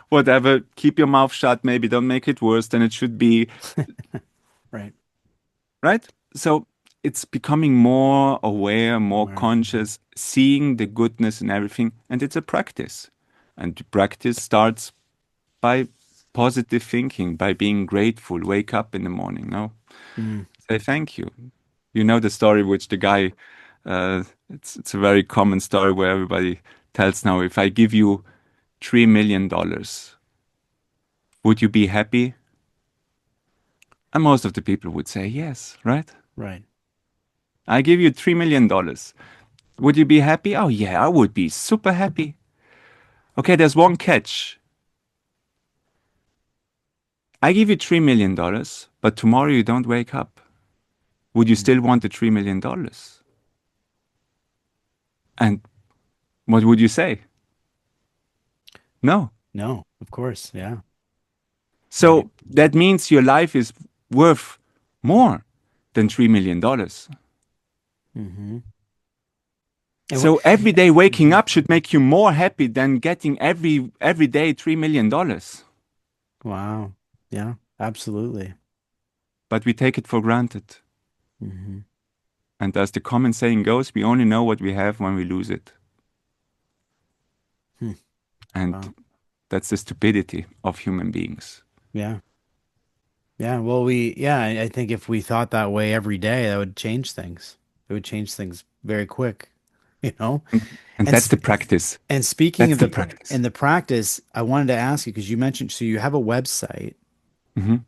whatever. Keep your mouth shut. Maybe don't make it worse than it should be. Right. Right? So it's becoming more aware, more Where? conscious, seeing the goodness in everything, and it's a practice. And the practice starts by positive thinking, by being grateful. Wake up in the morning, no? Mm. Say thank you. You know the story which the guy, it's a very common story where everybody tells now, if I give you $3 million, would you be happy? And most of the people would say yes, right? Right. I give you $3 million. Would you be happy? Oh, yeah, I would be super happy. Okay, there's one catch. I give you $3 million, but tomorrow you don't wake up. Would you Mm. still want the $3 million? And what would you say? No. No, of course. Yeah. Right. So that means your life is worth more than $3 million. Hmm. And what, So every day waking Mhm. up should make you more happy than getting every day $3 million. Wow. Yeah, absolutely. But we take it for granted. Hmm. And as the common saying goes, we only know what we have when we lose it. Hmm. And Wow. that's the stupidity of human beings. Yeah. Yeah. Well, yeah, I think if we thought that way every day, that would change things. It would change things very quick, you know? And And that's the sp practice. and speaking That's of the practice. in the practice, I wanted to ask you because you mentioned so you have a website. Mhm.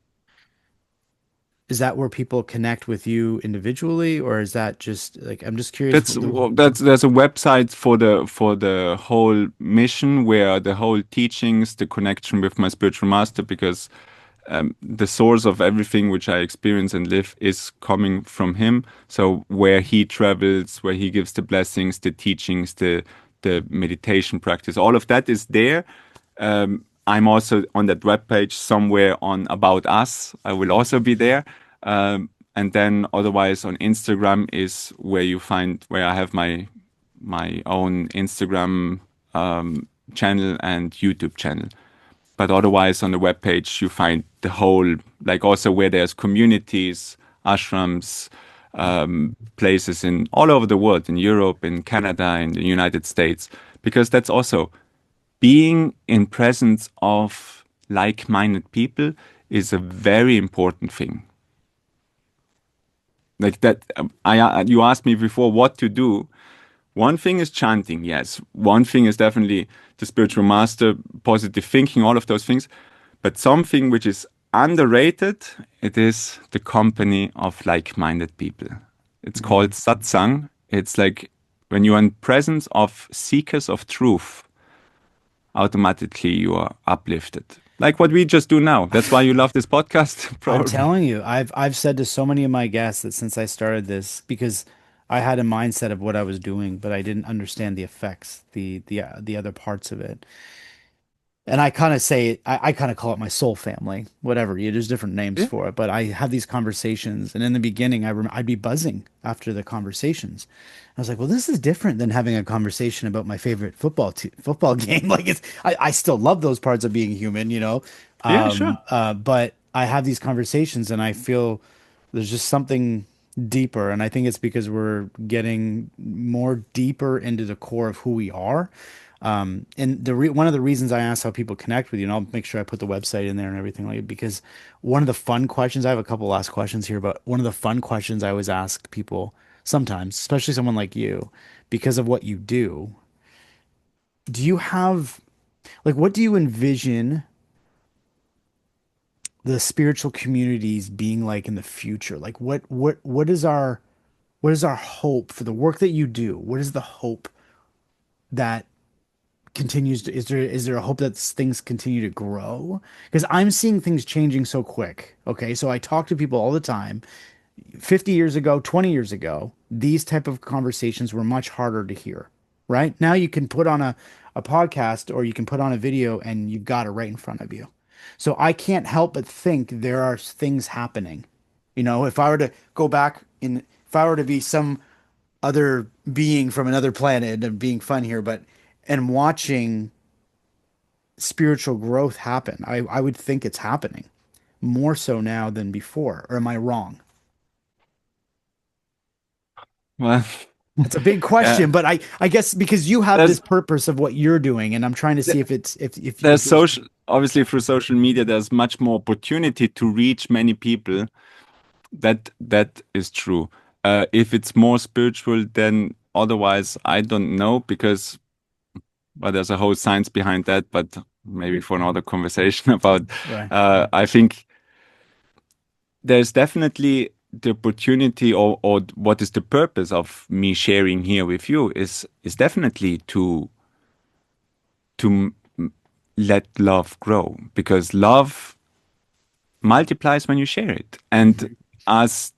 Is that where people connect with you individually, or is that just like I'm just curious That's well, that's there's a website for the whole mission where the whole teachings, the connection with my spiritual master, because the source of everything which I experience and live is coming from him. So where he travels, where he gives the blessings, the teachings, the meditation practice, all of that is there. I'm also on that webpage somewhere on About Us. I will also be there. And then otherwise on Instagram is where you find where I have my own Instagram channel and YouTube channel. But otherwise, on the webpage, you find the whole, like also where there's communities, ashrams, places in all over the world, in Europe, in Canada, in the United States, because that's also being in presence of like-minded people is a very important thing. Like that, you asked me before what to do. One thing is chanting, yes. One thing is definitely the spiritual master, positive thinking, all of those things. But something which is underrated, it is the company of like-minded people. It's called Mhm. satsang. It's like when you're in presence of seekers of truth, automatically you are uplifted. Like what we just do now. That's why you love this podcast, I'm probably. telling you, I've said to so many of my guests that since I started this, because I had a mindset of what I was doing, but I didn't understand the effects, the other parts of it. And I kind of say I kind of call it my soul family, whatever. Yeah, there's different names Yeah, for it, but I have these conversations, and in the beginning, I'd be buzzing after the conversations. I was like, well, this is different than having a conversation about my favorite football game. Like I still love those parts of being human, you know. yeah, sure. But I have these conversations, and I feel there's just something deeper, and I think it's because we're getting more deeper into the core of who we are. And one of the reasons I asked how people connect with you, and I'll make sure I put the website in there and everything like it, because one of the fun questions, I have a couple last questions here, but one of the fun questions I always ask people sometimes, especially someone like you, because of what you do you have like what do you envision the spiritual communities being like in the future? Like what is our hope for the work that you do? What is the hope that continues to is there a hope that things continue to grow? Because I'm seeing things changing so quick. Okay, so I talk to people all the time. 50 years ago, 20 years ago, these type of conversations were much harder to hear. Right now you can put on a podcast or you can put on a video and you've got it right in front of you. So I can't help but think there are things happening. You know, if I were to go back in if I were to be some other being from another planet and being fun here, but and watching spiritual growth happen. I would think it's happening more so now than before. Or am I wrong? Well, It's a big Yeah, question, but I guess because you have this there's purpose of what you're doing, and I'm trying to see if it's there's if there's social, obviously through social media, there's much more opportunity to reach many people. That is true. If it's more spiritual, then otherwise, I don't know because well, there's a whole science behind that, but maybe for another conversation about. right. I think there's definitely the opportunity, or what is the purpose of me sharing here with you is definitely to let love grow because love multiplies when you share it. And Mhm. as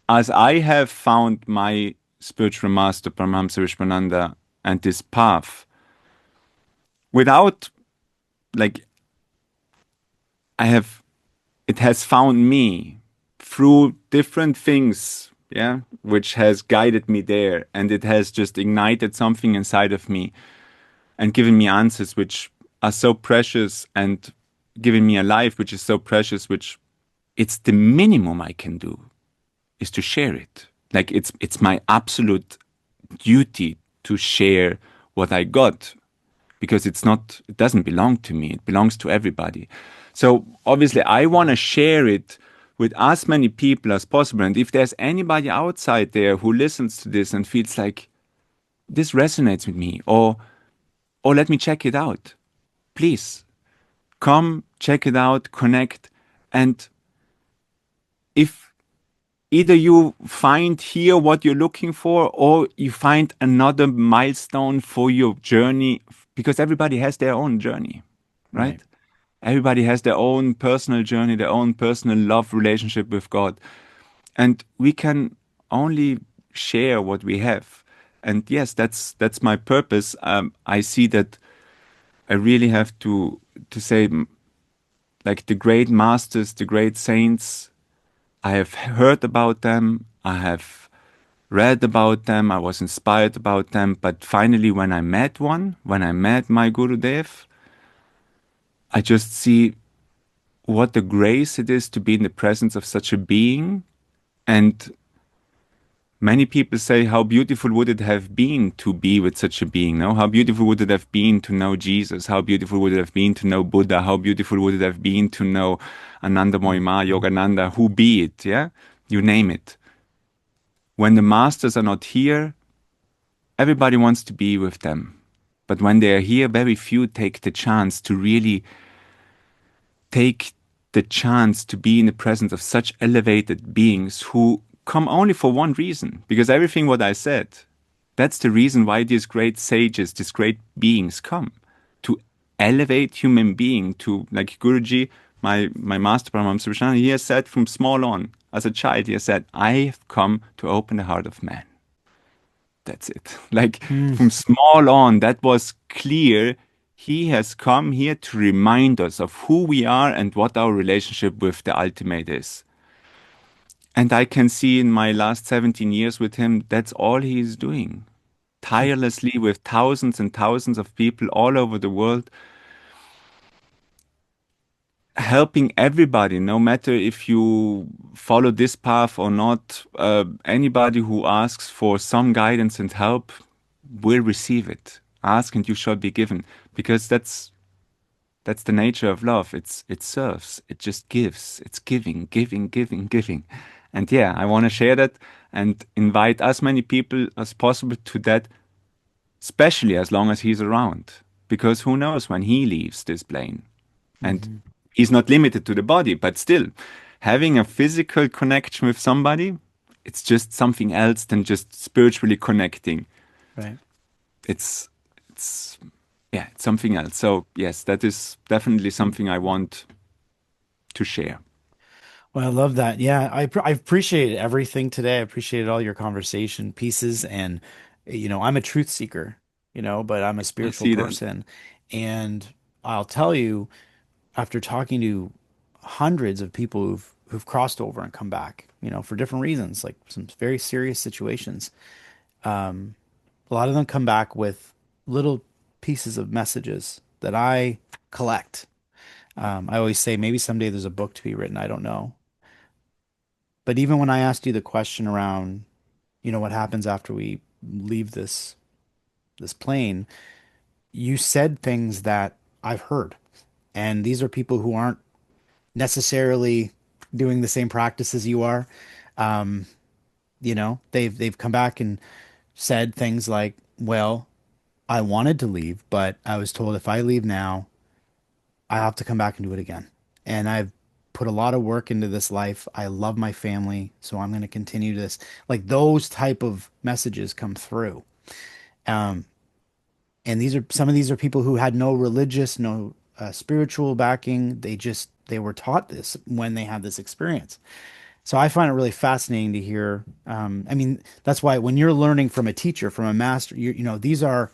as I have found my spiritual master, Paramahamsa Vishwananda, and this path, without like I have, it has found me through different things, yeah, which has guided me there, and it has just ignited something inside of me and given me answers which are so precious and giving me a life which is so precious, which it's the minimum I can do is to share it. Like it's my absolute duty to share what I got because it doesn't belong to me. It belongs to everybody. So obviously I want to share it with as many people as possible. And if there's anybody outside there who listens to this and feels like this resonates with me or let me check it out, please come check it out, connect. And if either you find here what you're looking for or you find another milestone for your journey because everybody has their own journey, Right. right? Everybody has their own personal journey, their own personal love relationship with God. And we can only share what we have. And yes, that's my purpose. I see that I really have to say like the great masters, the great saints, I have heard about them, I have read about them, I was inspired about them, but finally when I met one, when I met my Gurudev, I just see what a grace it is to be in the presence of such a being. And many people say, how beautiful would it have been to be with such a being? No, how beautiful would it have been to know Jesus? How beautiful would it have been to know Buddha? How beautiful would it have been to know Ananda Moima, Yogananda, who be it? Yeah, you name it. When the masters are not here, everybody wants to be with them. But when they are here, very few take the chance to really take the chance to be in the presence of such elevated beings who come only for one reason. Because everything what I said, that's the reason why these great sages, these great beings come to elevate human being to like Guruji, my master Paramahamsa Vishnu, he has said from small on, as a child, he has said, I have come to open the heart of man. That's it. Like Mm, from small on, that was clear. He has come here to remind us of who we are and what our relationship with the ultimate is. And I can see in my last 17 years with him, that's all he is doing. Tirelessly with thousands and thousands of people all over the world, helping everybody, no matter if you follow this path or not. Anybody who asks for some guidance and help will receive it. Ask and you shall be given, because that's the nature of love. It serves. It just gives. It's giving, giving, giving, giving. And yeah, I want to share that and invite as many people as possible to that, especially as long as he's around, because who knows when he leaves this plane. And mhm. he's not limited to the body, but still, having a physical connection with somebody, it's just something else than just spiritually connecting. Right. It's, it's, yeah, it's something else. So yes, that is definitely something I want to share. Well, I love that. Yeah, I appreciated everything today. I appreciated all your conversation pieces, and I'm a truth seeker, but I'm a I spiritual see that. person, and I'll tell you, after talking to hundreds of people who've crossed over and come back, for different reasons, like some very serious situations, a lot of them come back with little pieces of messages that I collect. I always say maybe someday there's a book to be written. I don't know. But even when I asked you the question around, what happens after we leave this plane, you said things that I've heard. And these are people who aren't necessarily doing the same practice as you are. Um, they've come back and said things like, "Well, I wanted to leave, but I was told if I leave now, I have to come back and do it again. And I've put a lot of work into this life. I love my family, so I'm going to continue this." Like those type of messages come through. Um, and some of these are people who had no religious, no spiritual backing. They were taught this when they had this experience. So I find it really fascinating to hear. I mean, that's why when you're learning from a teacher, from a master, these are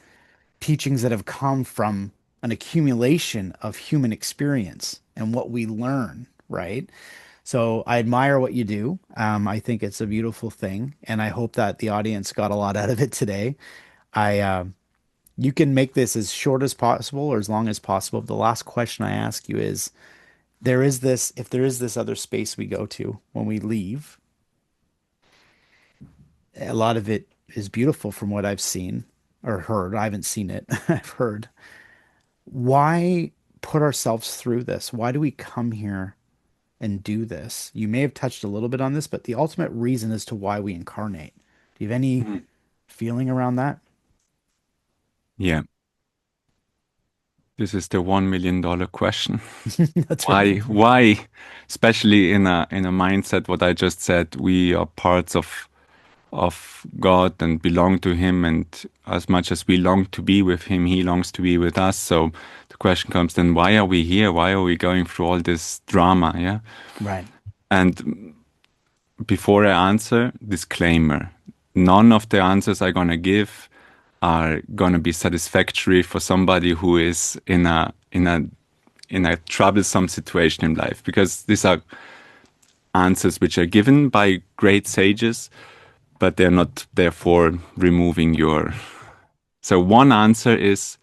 teachings that have come from an accumulation of human experience and what we learn, right? So I admire what you do. I think it's a beautiful thing, and I hope that the audience got a lot out of it today. I You can make this as short as possible or as long as possible. The last question I ask you is, if there is this other space we go to when we leave, a lot of it is beautiful from what I've seen or heard. I haven't seen it. I've heard. Why put ourselves through this? Why do we come here and do this? You may have touched a little bit on this, but the ultimate reason as to why we incarnate. Do you have any Mhm. feeling around that? Yeah, this is the $1 million question. That's right. Why? Why? Especially in a mindset, what I just said, we are parts of God and belong to Him, and as much as we long to be with Him, He longs to be with us. So the question comes then, why are we here? Why are we going through all this drama? Yeah. Right. And before I answer, disclaimer. None of the answers I'm gonna give are gonna be satisfactory for somebody who is in a troublesome situation in life, because these are answers which are given by great sages, but they're not therefore removing your. So one answer is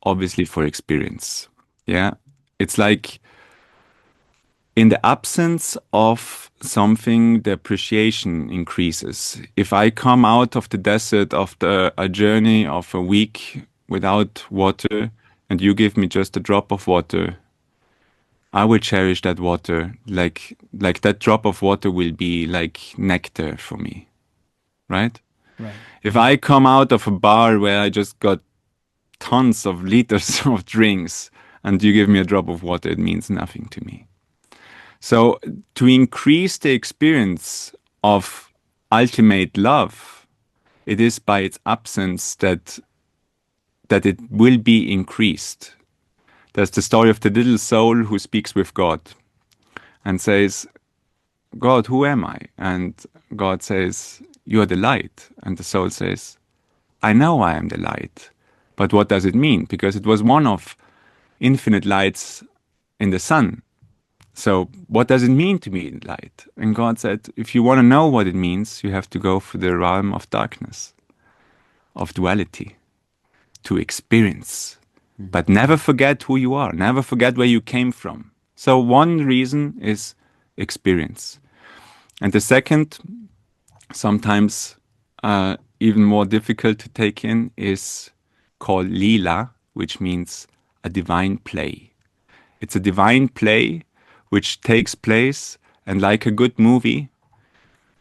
obviously for experience. Yeah. It's like in the absence of something, the appreciation increases. If I come out of the desert after a journey of a week without water and you give me just a drop of water, I will cherish that water. Like that drop of water will be like nectar for me, right? Right. If I come out of a bar where I just got tons of liters of drinks and you give me a drop of water, it means nothing to me. So to increase the experience of ultimate love, it is by its absence that it will be increased. There's the story of the little soul who speaks with God and says, God, who am I? And God says, you are the light. And the soul says, I know I am the light. But what does it mean? Because it was one of infinite lights in the sun. So what does it mean to be light? And God said, if you want to know what it means, you have to go through the realm of darkness, of duality, to experience. Mhm. But never forget who you are. Never forget where you came from. So one reason is experience. And the second, sometimes even more difficult to take in, is called Leela, which means a divine play. It's a divine play which takes place, and like a good movie,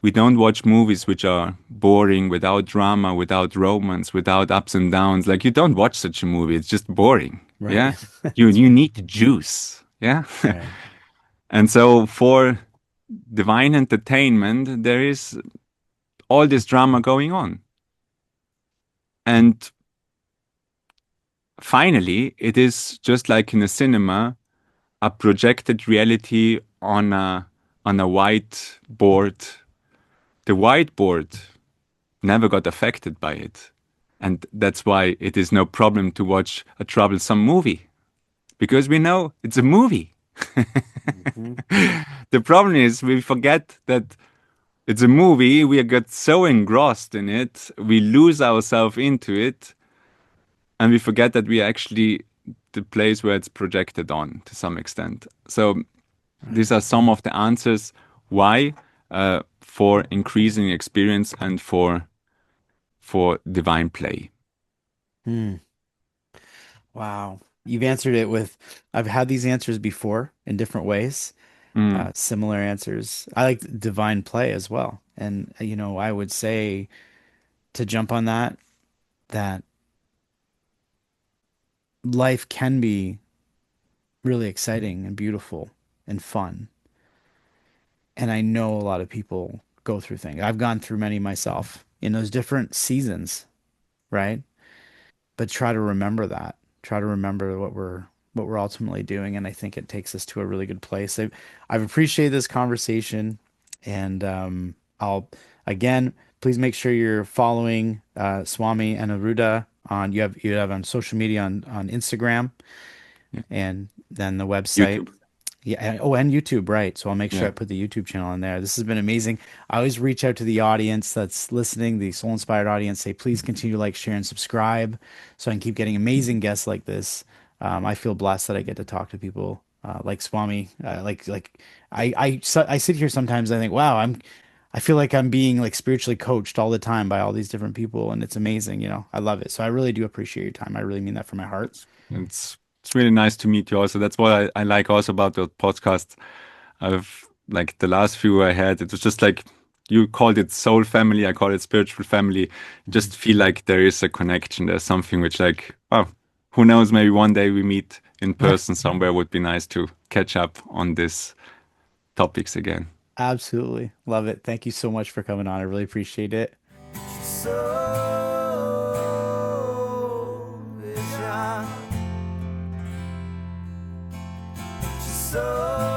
we don't watch movies which are boring, without drama, without romance, without ups and downs. Like you don't watch such a movie, it's just boring. Right. Yeah? You That's you right. need the juice. Yeah? Right. And so for divine entertainment, there is all this drama going on. And finally, it is just like in a cinema, a projected reality on a whiteboard. The whiteboard never got affected by it. And that's why it is no problem to watch a troublesome movie, because we know it's a movie. Mhm. The problem is we forget that it's a movie, we get so engrossed in it, we lose ourselves into it, and we forget that we are actually the place where it's projected on to some extent. So Right. these are some of the answers why, for increasing experience and for divine play. Hmm. Wow. You've answered it with, I've had these answers before in different ways, Mm, similar answers. I like divine play as well. And, I would say to jump on that, that life can be really exciting and beautiful and fun. And I know a lot of people go through things. I've gone through many myself in those different seasons, right? But try to remember that. Try to remember what we're ultimately doing, and I think it takes us to a really good place. I've appreciated this conversation, and I'll again please make sure you're following Swami Aniruddha on you have on social media on Instagram yeah. and then the website. YouTube. Yeah. And YouTube, right. So I'll make sure I Yeah. put the YouTube channel in there. This has been amazing. I always reach out to the audience that's listening, the soul inspired audience, say, please continue to like, share, and subscribe so I can keep getting amazing guests like this. I feel blessed that I get to talk to people like Swami. I sit here sometimes, I think, wow, I feel like I'm being like spiritually coached all the time by all these different people, and it's amazing. I love it. So I really do appreciate your time. I really mean that from my heart. It's really nice to meet you also. That's what I like also about the podcast. I've like the last few I had, it was just like you called it soul family, I call it spiritual family. Mhm. Just feel like there is a connection. There's something which like, oh, who knows, maybe one day we meet in person somewhere would be nice to catch up on these topics again. Absolutely. Love it. Thank you so much for coming on. I really appreciate it. So